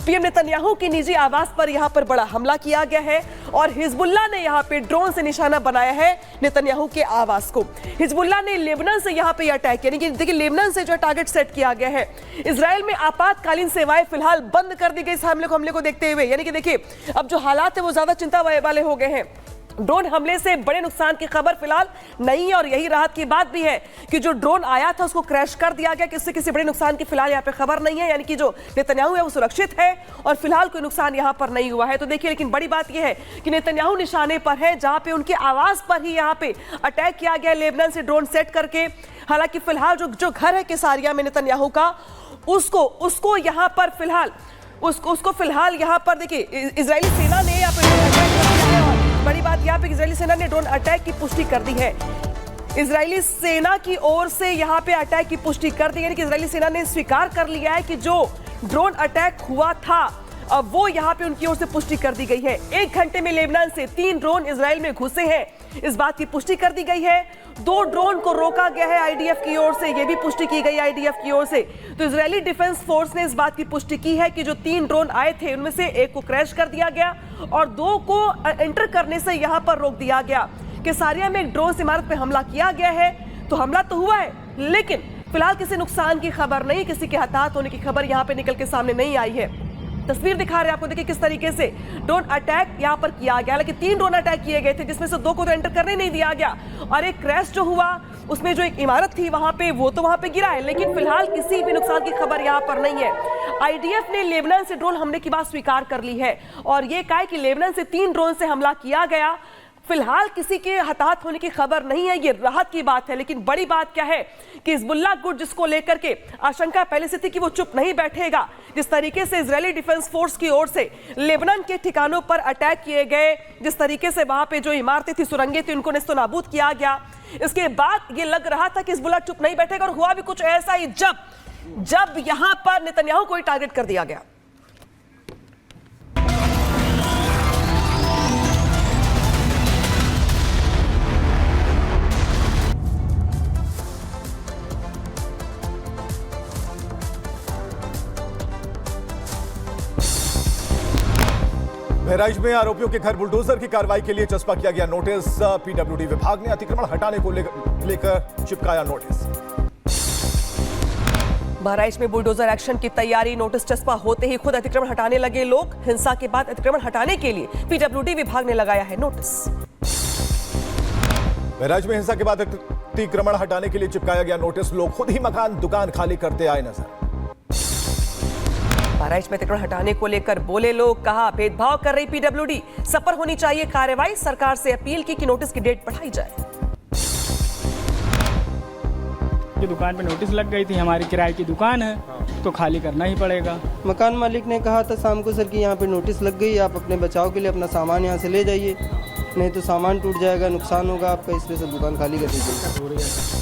PM Netanyahu की निजी आवास पर यहां पर बड़ा हमला किया गया है और हिजबुल्लाह ने यहां पे ड्रोन से निशाना बनाया है नेतन्याहू के आवास को। हिजबुल्लाह ने लेबनान से यहां पे अटैक किया, यानी देखिए लेबनान से जो टारगेट सेट किया गया है। इजराइल में आपातकालीन सेवाएं फिलहाल बंद कर दी गई इस हमले को देखते हुए, यानी कि देखिए अब जो हालात है वो ज्यादा चिंता वाले हो गए हैं। ड्रोन हमले से बड़े नुकसान की खबर फिलहाल नहीं है और यही राहत की बात भी है कि जो ड्रोन आया था उसको क्रैश कर दिया गया, किसी किसी बड़े नुकसान की फिलहाल यहाँ पे खबर नहीं है, यानी कि जो नेतन्याहू है वो सुरक्षित है और फिलहाल कोई नुकसान यहाँ पर नहीं हुआ है। तो देखिए लेकिन बड़ी बात यह है कि नेतन्याहू निशाने पर है जहां पे उनके आवास पर ही यहाँ पे अटैक किया गया लेबनान से ड्रोन सेट करके। हालांकि फिलहाल जो घर है किसारिया में नेतन्याहू का उसको यहाँ पर फिलहाल उसको फिलहाल यहाँ पर देखिए इजरायली सेना ने यहाँ पे बड़ी बात यहाँ पे इजरायली सेना ने ड्रोन अटैक की पुष्टि कर दी है। इजरायली सेना की ओर से यहाँ पे अटैक की पुष्टि कर दी, यानी कि इजरायली सेना ने स्वीकार कर लिया है कि जो ड्रोन अटैक हुआ था अब वो यहाँ पे उनकी ओर से पुष्टि कर दी गई है। 1 घंटे में लेबनान से 3 ड्रोन इजराइल में घुसे हैं, इस बात की पुष्टि कर दी गई है। 2 ड्रोन को रोका गया है आईडीएफ की ओर से, ये भी पुष्टि की गई आईडीएफ की ओर से। तो इजरायली डिफेंस फोर्स ने इस बात की पुष्टि की है कि जो 3 ड्रोन आए थे उनमें से 1 को क्रैश कर दिया गया और 2 को एंटर करने से यहाँ पर रोक दिया गया। किसारिया में एक ड्रोन से इमारत पे हमला किया गया है, तो हमला तो हुआ है लेकिन फिलहाल किसी नुकसान की खबर नहीं, किसी के हताहत होने की खबर यहाँ पे निकल के सामने नहीं आई है। तस्वीर दिखा रहे हैं आपको, देखिए किस तरीके से ड्रोन अटैक यहां पर किया गया। हालांकि 3 ड्रोन अटैक किए गए थे जिसमें से 2 को तो एंटर करने नहीं दिया गया और एक क्रैश जो हुआ उसमें जो एक इमारत थी वहां पे वो तो वहां पे गिरा है, लेकिन फिलहाल किसी भी नुकसान की खबर यहां पर नहीं है। आईडीएफ ने लेबनान से ड्रोन हमले की बात स्वीकार कर ली है और ये कहा कि लेबनान से 3 ड्रोन से हमला किया गया। फिलहाल किसी के हताहत होने की खबर नहीं है, ये राहत की बात है। लेकिन बड़ी बात क्या है कि हिजबुल्लाह गुट जिसको लेकर के आशंका पहले से थी कि वो चुप नहीं बैठेगा। जिस तरीके से इजरायली डिफेंस फोर्स की ओर से लेबनान के ठिकानों पर अटैक किए गए, जिस तरीके से वहां पे जो इमारतें थी, सुरंगें थी, उनको नेस्तनाबूद किया गया, इसके बाद ये लग रहा था कि हिजबुल्लाह चुप नहीं बैठेगा और हुआ भी कुछ ऐसा ही जब यहां पर नेतन्याहू को ही टारगेट कर दिया गया। बहराइच में आरोपियों के घर बुलडोजर की कार्रवाई के लिए चस्पा किया गया नोटिस। पीडब्ल्यूडी विभाग ने अतिक्रमण हटाने को लेकर चिपकाया नोटिस। बहराइच में बुलडोजर एक्शन की तैयारी, नोटिस चस्पा होते ही खुद अतिक्रमण हटाने लगे लोग। हिंसा के बाद अतिक्रमण हटाने के लिए पीडब्ल्यूडी विभाग ने लगाया है नोटिस। बहराइच में हिंसा के बाद अतिक्रमण हटाने के लिए चिपकाया गया नोटिस। लोग खुद ही मकान दुकान खाली करते आए नजर। बहराइच में अतिक्रमण हटाने को लेकर बोले लोग, कहा भेदभाव कर रही पीडब्ल्यूडी, सफर होनी चाहिए कार्रवाई। सरकार से अपील की कि नोटिस की डेट बढ़ाई जाए। ये दुकान पे नोटिस लग गई थी, हमारी किराए की दुकान है तो खाली करना ही पड़ेगा। मकान मालिक ने कहा था शाम को सर कि यहाँ पे नोटिस लग गई, आप अपने बचाव के लिए अपना सामान यहाँ से ले जाइए, नहीं तो सामान टूट जाएगा, नुकसान होगा आपका, इसलिए सब दुकान खाली कर दीजिए।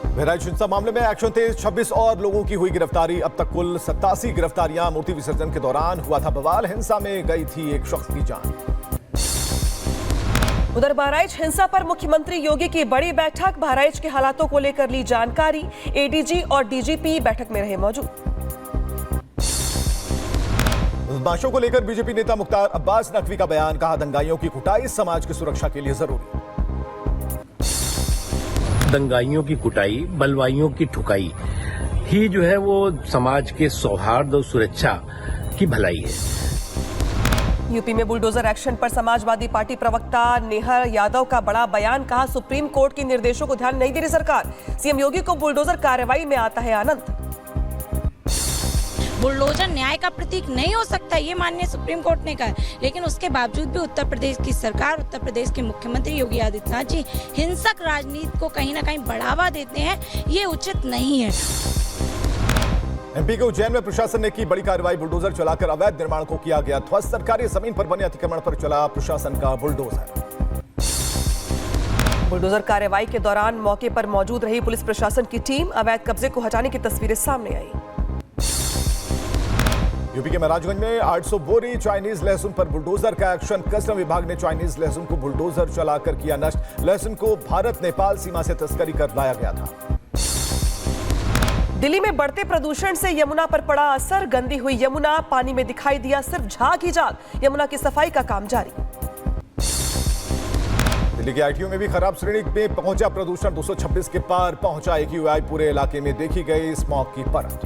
बहराइच हिंसा मामले में एक्शन तेज, 26 और लोगों की हुई गिरफ्तारी। अब तक कुल 87 गिरफ्तारियां। मूर्ति विसर्जन के दौरान हुआ था बवाल, हिंसा में गई थी एक शख्स की जान। उधर बहराइच हिंसा पर मुख्यमंत्री योगी की बड़ी बैठक, बहराइच के हालातों को लेकर ली जानकारी। एडीजी और डीजीपी बैठक में रहे मौजूद। बदमाशों को लेकर बीजेपी नेता मुख्तार अब्बास नकवी का बयान, कहा दंगाइयों की कुटाई समाज की सुरक्षा के लिए जरूरी। दंगाइयों की कुटाई, बलवाइयों की ठुकाई ही जो है वो समाज के सौहार्द और सुरक्षा की भलाई है। यूपी में बुलडोजर एक्शन पर समाजवादी पार्टी प्रवक्ता नेहा यादव का बड़ा बयान, कहा सुप्रीम कोर्ट के निर्देशों को ध्यान नहीं दे रही सरकार, सीएम योगी को बुलडोजर कार्रवाई में आता है आनंद। बुलडोजर न्याय का प्रतीक नहीं हो सकता, ये माननीय सुप्रीम कोर्ट ने कहा, लेकिन उसके बावजूद भी उत्तर प्रदेश की सरकार, उत्तर प्रदेश के मुख्यमंत्री योगी आदित्यनाथ जी हिंसक राजनीति को कहीं ना कहीं बढ़ावा देते हैं, ये उचित नहीं है। एमपी के उज्जैन में प्रशासन ने की बड़ी कार्रवाई, बुलडोजर चलाकर अवैध निर्माण को किया गया ध्वस्त। सरकारी जमीन पर बने अतिक्रमण पर चला प्रशासन का बुलडोजर। बुलडोजर कार्रवाई के दौरान मौके पर मौजूद रही पुलिस प्रशासन की टीम, अवैध कब्जे को हटाने की तस्वीरें सामने आई। यूपी के महाराजगंज में 800 बोरी चाइनीज लहसुन पर बुलडोजर का एक्शन। कस्टम विभाग ने चाइनीज लहसुन को बुलडोजर चलाकर किया नष्ट। लहसुन को भारत नेपाल सीमा से तस्करी कर लाया गया था। दिल्ली में बढ़ते प्रदूषण से यमुना पर पड़ा असर, गंदी हुई यमुना, पानी में दिखाई दिया सिर्फ झाग ही झाग। यमुना की सफाई का काम जारी। दिल्ली के आईटीओ में भी खराब श्रेणी में पहुंचा प्रदूषण, 226 के पार पहुंचा AQI, पूरे इलाके में देखी गई स्मॉग की परत।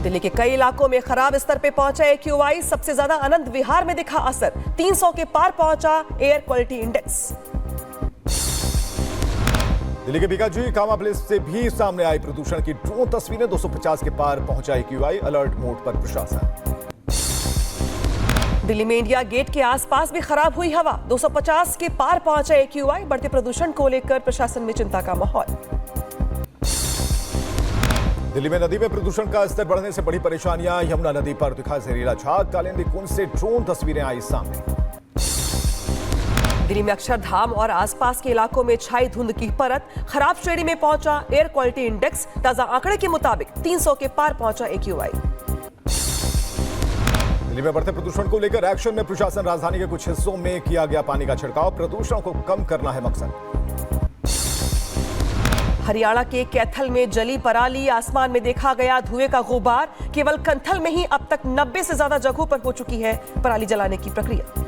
दिल्ली के कई इलाकों में खराब स्तर पे पहुंचा AQI, सबसे ज्यादा आनंद विहार में दिखा असर, 300 के पार पहुंचा एयर क्वालिटी इंडेक्स। दिल्ली के बीकाजी कामा प्लेस से भी सामने आई प्रदूषण की ड्रोन तस्वीरें, 250 के पार पहुंचा AQI, अलर्ट मोड पर प्रशासन। दिल्ली में इंडिया गेट के आसपास भी खराब हुई हवा, 250 के पार पहुंचा AQI, बढ़ते प्रदूषण को लेकर प्रशासन में चिंता का माहौल। दिल्ली में नदी में प्रदूषण का स्तर बढ़ने से बड़ी परेशानियां, यमुना नदी पर दिखा जहरीला झाग, कालिंदी कुंज से ड्रोन तस्वीरें आई सामने। दिल्ली में अक्षरधाम और आसपास के इलाकों में छाई धुंध की परत, खराब श्रेणी में पहुंचा एयर क्वालिटी इंडेक्स, ताजा आंकड़े के मुताबिक 300 के पार पहुंचा AQI। दिल्ली में बढ़ते प्रदूषण को लेकर एक्शन में प्रशासन, राजधानी के कुछ हिस्सों में किया गया पानी का छिड़काव, प्रदूषण को कम करना है मकसद। हरियाणा के कैथल में जली पराली, आसमान में देखा गया धुएं का गुबार, केवल कंथल में ही अब तक 90 से ज्यादा जगहों पर हो चुकी है पराली जलाने की प्रक्रिया।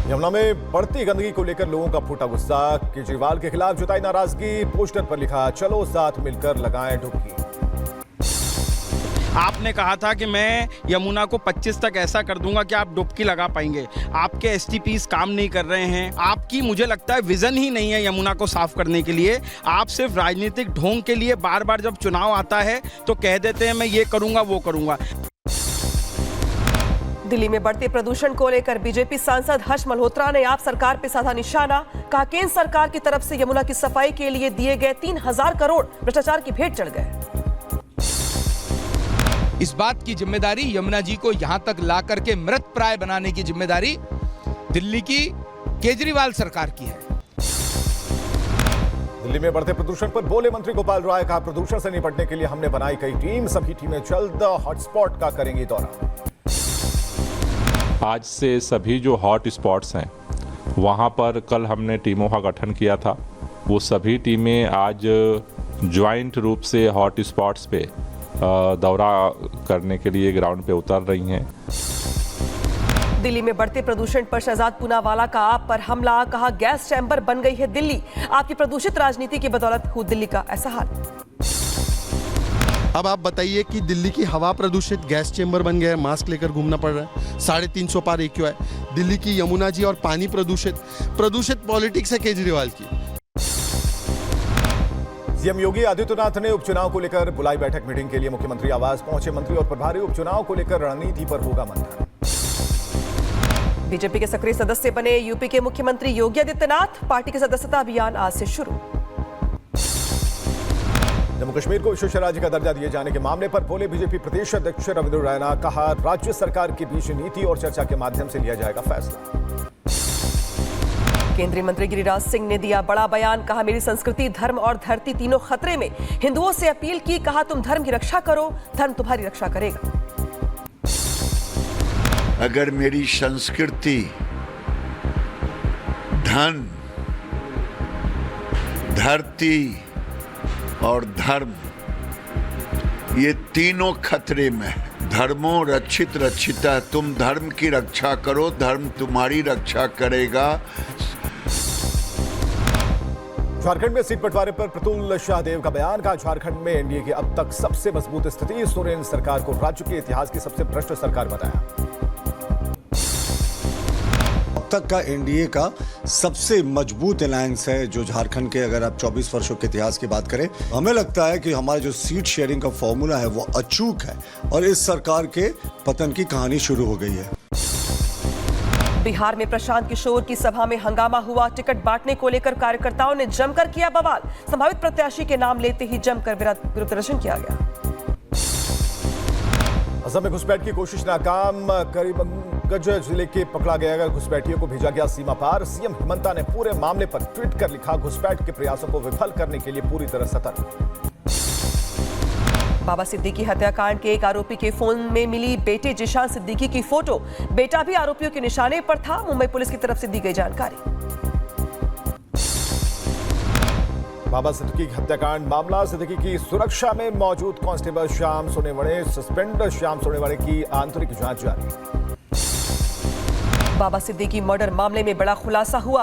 यमुना में बढ़ती गंदगी को लेकर लोगों का फूटा गुस्सा, केजरीवाल के खिलाफ जताई नाराजगी, पोस्टर पर लिखा चलो साथ मिलकर लगाएं डुबकी। आपने कहा था कि मैं यमुना को 25 तक ऐसा कर दूंगा कि आप डुबकी लगा पाएंगे। आपके STPs काम नहीं कर रहे हैं, आपकी मुझे लगता है विजन ही नहीं है यमुना को साफ करने के लिए। आप सिर्फ राजनीतिक ढोंग के लिए बार बार जब चुनाव आता है तो कह देते हैं मैं ये करूंगा वो करूंगा। दिल्ली में बढ़ते प्रदूषण को लेकर बीजेपी सांसद हर्ष मल्होत्रा ने आप सरकार पे साधा निशाना, कहा केंद्र सरकार की तरफ से यमुना की सफाई के लिए दिए गए 3000 करोड़ भ्रष्टाचार की भेंट चढ़ गए। इस बात की जिम्मेदारी यमुना जी को यहां तक ला करके मृत प्राय बनाने की जिम्मेदारी दिल्ली की केजरीवाल सरकार की है। दिल्ली में बढ़ते प्रदूषण पर बोले मंत्री गोपाल राय, कहा प्रदूषण से निपटने के लिए हमने बनाई कई टीम, सभी टीमें जल्द हॉटस्पॉट का करेंगी दौरा। आज से सभी जो हॉट स्पॉट्स हैं वहां पर कल हमने टीमों का गठन किया था, वो सभी टीमें आज ज्वाइंट रूप से हॉट स्पॉट्स पे दौरा करने के लिए ग्राउंड पे उतर रही हैं। दिल्ली में बढ़ते प्रदूषण पर शहजाद पूनावाला का आप पर हमला, कहा गैस चैम्बर बन गई है दिल्ली, आपकी प्रदूषित राजनीति की बदौलत हुआ दिल्ली का ऐसा हाल। अब आप बताइए कि दिल्ली की हवा प्रदूषित, गैस चेंबर बन गया है, मास्क लेकर घूमना पड़ रहा है, 350 पार AQI। दिल्ली की यमुना जी और पानी प्रदूषित पॉलिटिक्स है केजरीवाल की। सीएम योगी आदित्यनाथ ने उपचुनाव को लेकर बुलाई बैठक, मीटिंग के लिए मुख्यमंत्री आवास पहुंचे मंत्री और प्रभारी, उपचुनाव को लेकर रणनीति पर होगा मंथन। बीजेपी के सक्रिय सदस्य बने यूपी के मुख्यमंत्री योगी आदित्यनाथ, पार्टी के सदस्यता अभियान आज से शुरू। जम्मू कश्मीर को विशेष राज्य का दर्जा दिए जाने के मामले पर बोले बीजेपी प्रदेश अध्यक्ष रविंद्र रैना, कहा राज्य सरकार के बीच नीति और चर्चा के माध्यम से लिया जाएगा फैसला। केंद्रीय मंत्री गिरिराज सिंह ने दिया बड़ा बयान, कहा मेरी संस्कृति, धर्म और धरती तीनों खतरे में, हिंदुओं से अपील की, कहा तुम धर्म की रक्षा करो, धर्म तुम्हारी रक्षा करेगा। अगर मेरी संस्कृति, धन, धरती और धर्म ये तीनों खतरे में है, धर्मों रक्षित रक्षिता, तुम धर्म की रक्षा करो, धर्म तुम्हारी रक्षा करेगा। झारखंड में सीट बंटवारे पर प्रफुल्ल शाहदेव का बयान, कहा झारखंड में एनडीए की अब तक सबसे मजबूत स्थिति, सोरेन सरकार को राज्य के इतिहास की सबसे भ्रष्ट सरकार बताया। अब तक का एनडीए का सबसे मजबूत अलायंस है जो झारखंड के, अगर आप 24 वर्षों के इतिहास की बात करें, हमें लगता है कि हमारा जो सीट शेयरिंग का फॉर्मूला है वो अचूक है और इस सरकार के पतन की कहानी शुरू हो गई है। बिहार में प्रशांत किशोर की सभा में हंगामा हुआ, टिकट बांटने को लेकर कार्यकर्ताओं ने जमकर किया बवाल, संभावित प्रत्याशी के नाम लेते ही जमकर विरोध प्रदर्शन किया गया। असम में घुसपैठ की कोशिश नाकाम, करीबगंज जिले के पकड़ा गया घुसपैठियों को भेजा गया सीमा पार, सीएम हिमंता ने पूरे मामले पर ट्वीट कर लिखा, घुसपैठ के प्रयासों को विफल करने के लिए पूरी तरह सतर्क। बाबा सिद्दीकी हत्याकांड के एक आरोपी के फोन में मिली बेटे जिशान सिद्दीकी की फोटो, बेटा भी आरोपियों के निशाने पर था, मुंबई पुलिस की तरफ से दी गई जानकारी। बाबा सिद्दीकी हत्याकांड मामला, सिद्दीकी की सुरक्षा में मौजूद कांस्टेबल श्याम सोनेवड़े सस्पेंड, श्याम सोनेवड़े की आंतरिक जांच जारी। बाबा सिद्दीकी मर्डर मामले में बड़ा खुलासा हुआ।